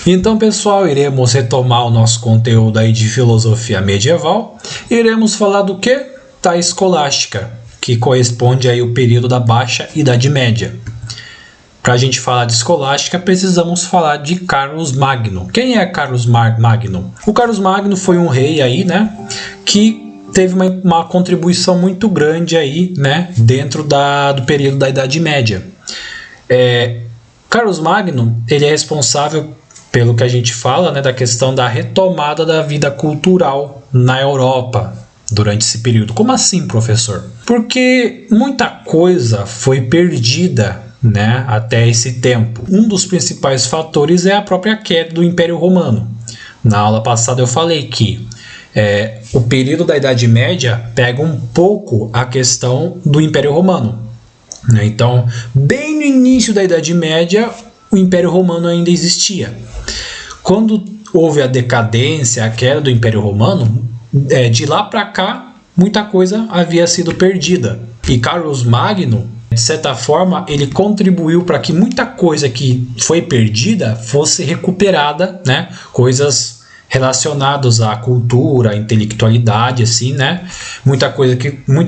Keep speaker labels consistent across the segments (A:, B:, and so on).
A: Então, pessoal, iremos retomar o nosso conteúdo aí de filosofia medieval. Iremos falar do quê? Da escolástica, que corresponde aí ao período da Baixa Idade Média. Para a gente falar de escolástica, precisamos falar de Carlos Magno. Quem é Carlos Magno? O Carlos Magno foi um rei aí, né, que teve uma contribuição muito grande aí, né, dentro do período da Idade Média. Carlos Magno, ele é responsável pelo que a gente fala, né, da questão da retomada da vida cultural na Europa durante esse período. Como assim, professor? Porque muita coisa foi perdida, né, até esse tempo. Um dos principais fatores é a própria queda do Império Romano. Na aula passada eu falei que o período da Idade Média pega um pouco a questão do Império Romano. Então, bem no início da Idade Média, o Império Romano ainda existia. Quando houve a decadência, a queda do Império Romano, de lá para cá, muita coisa havia sido perdida. E Carlos Magno, de certa forma, ele contribuiu para que muita coisa que foi perdida fosse recuperada, né? Coisas relacionadas à cultura, à intelectualidade, assim, né? Muita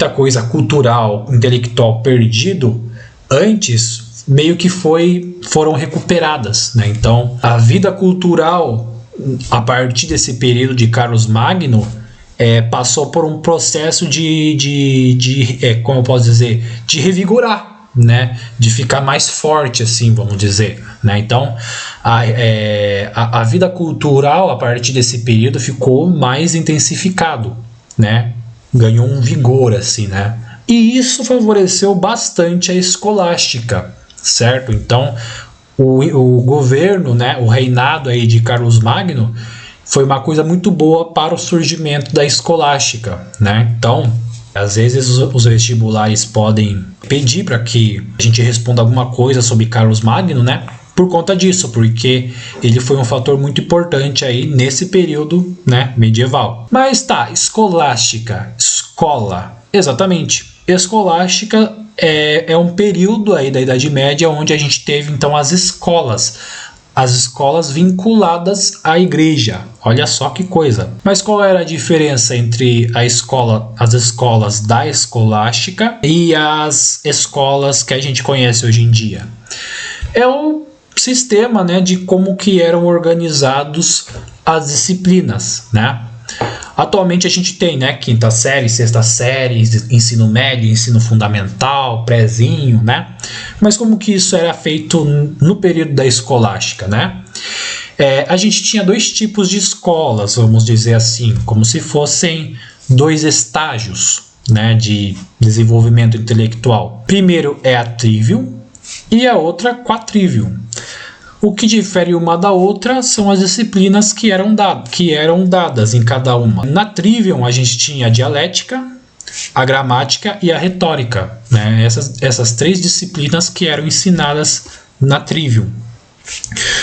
A: coisa cultural, intelectual perdido antes meio que foram recuperadas, né? Então, a vida cultural a partir desse período de Carlos Magno passou por um processo como eu posso dizer, de revigorar, né? De ficar mais forte, assim, vamos dizer, né? Então, a vida cultural a partir desse período ficou mais intensificado, né? Ganhou um vigor, assim, né? E isso favoreceu bastante a escolástica, certo? Então, o governo, né, o reinado aí de Carlos Magno foi uma coisa muito boa para o surgimento da escolástica, né? Então, às vezes os vestibulares podem pedir para que a gente responda alguma coisa sobre Carlos Magno, né? Por conta disso, porque ele foi um fator muito importante aí nesse período, né, medieval. Mas tá, escolástica, escola, exatamente. Escolástica é um período aí da Idade Média onde a gente teve então as escolas vinculadas à igreja. Olha só que coisa. Mas qual era a diferença entre as escolas da escolástica e as escolas que a gente conhece hoje em dia? É o sistema, né, de como que eram organizados as disciplinas, né? Atualmente a gente tem, né, quinta série, sexta série, ensino médio, ensino fundamental, prézinho, né? Mas como que isso era feito no período da escolástica, né? A gente tinha dois tipos de escolas, vamos dizer assim, como se fossem dois estágios, né, de desenvolvimento intelectual. Primeiro é a trivium e a outra quadrivium. O que difere uma da outra são as disciplinas que eram dadas em cada uma. Na trivium a gente tinha a dialética, a gramática e a retórica, né? Essas três disciplinas que eram ensinadas na trivium.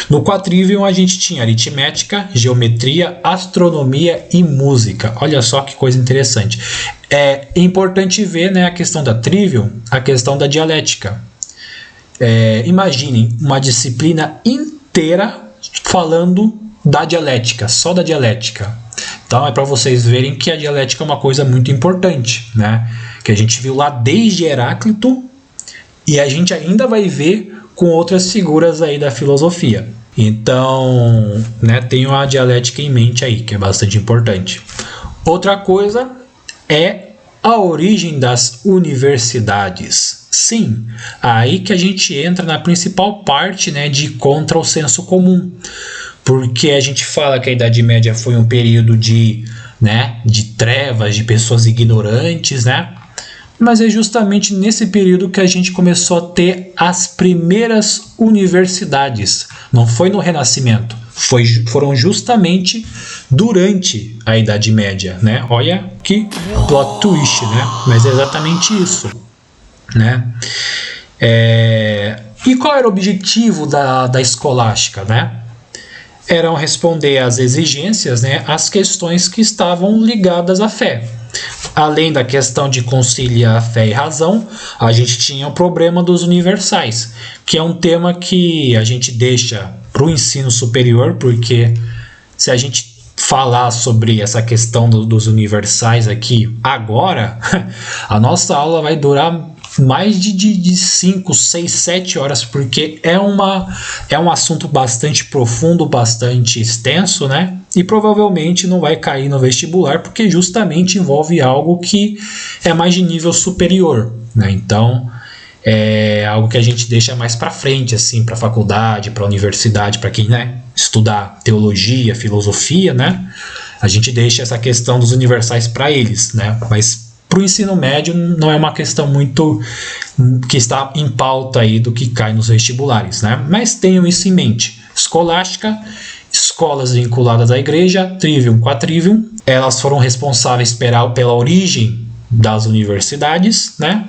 A: No quadrivium a gente tinha aritmética, geometria, astronomia e música. Olha só que coisa interessante. É importante ver, né, a questão da trivium, a questão da dialética. Imaginem uma disciplina inteira falando da dialética, só da dialética. Então é para vocês verem que a dialética é uma coisa muito importante, né? Que a gente viu lá desde Heráclito e a gente ainda vai ver com outras figuras aí da filosofia. Então, né, tenham a dialética em mente aí, que é bastante importante. Outra coisa é a origem das universidades. Sim, aí que a gente entra na principal parte, né, de contra o senso comum. Porque a gente fala que a Idade Média foi um período de trevas, de pessoas ignorantes, né? Mas é justamente nesse período que a gente começou a ter as primeiras universidades. Não foi no Renascimento, foram justamente durante a Idade Média, né? Olha que plot twist, né? Mas é exatamente isso, né? E qual era o objetivo da escolástica, né? Eram responder às exigências, né, às questões que estavam ligadas à fé. Além da questão de conciliar a fé e razão, a gente tinha o problema dos universais, que é um tema que a gente deixa para o ensino superior, porque se a gente falar sobre essa questão dos universais aqui agora, a nossa aula vai durar mais de 5, 6, 7 horas, porque é um assunto bastante profundo, bastante extenso, né? E provavelmente não vai cair no vestibular, porque justamente envolve algo que é mais de nível superior, né? Então, é algo que a gente deixa mais para frente, assim, para a faculdade, para a universidade, para quem, né, estudar teologia, filosofia, né? A gente deixa essa questão dos universais para eles, né? Mas para o ensino médio não é uma questão muito que está em pauta aí do que cai nos vestibulares, né? Mas tenham isso em mente. Escolástica, escolas vinculadas à igreja, Trivium, Quadrivium, elas foram responsáveis pela origem das universidades, né?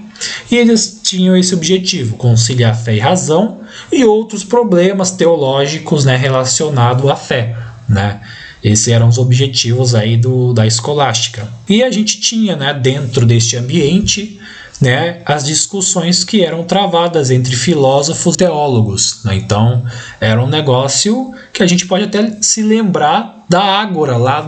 A: E eles tinham esse objetivo, conciliar fé e razão e outros problemas teológicos, né, relacionados à fé, né? Esses eram os objetivos aí da escolástica. E a gente tinha, né, dentro deste ambiente, né, as discussões que eram travadas entre filósofos e teólogos, né? Então, era um negócio que a gente pode até se lembrar da ágora lá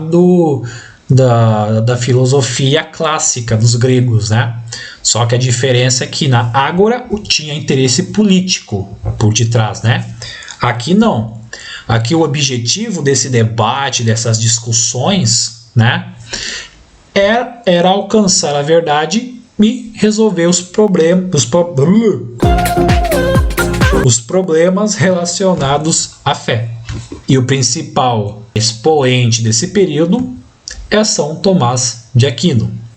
A: da filosofia clássica dos gregos, né? Só que a diferença é que na ágora tinha interesse político por detrás, né? Aqui não. Aqui o objetivo desse debate, dessas discussões, né, era alcançar a verdade e resolver os problemas relacionados à fé. E o principal expoente desse período é São Tomás de Aquino.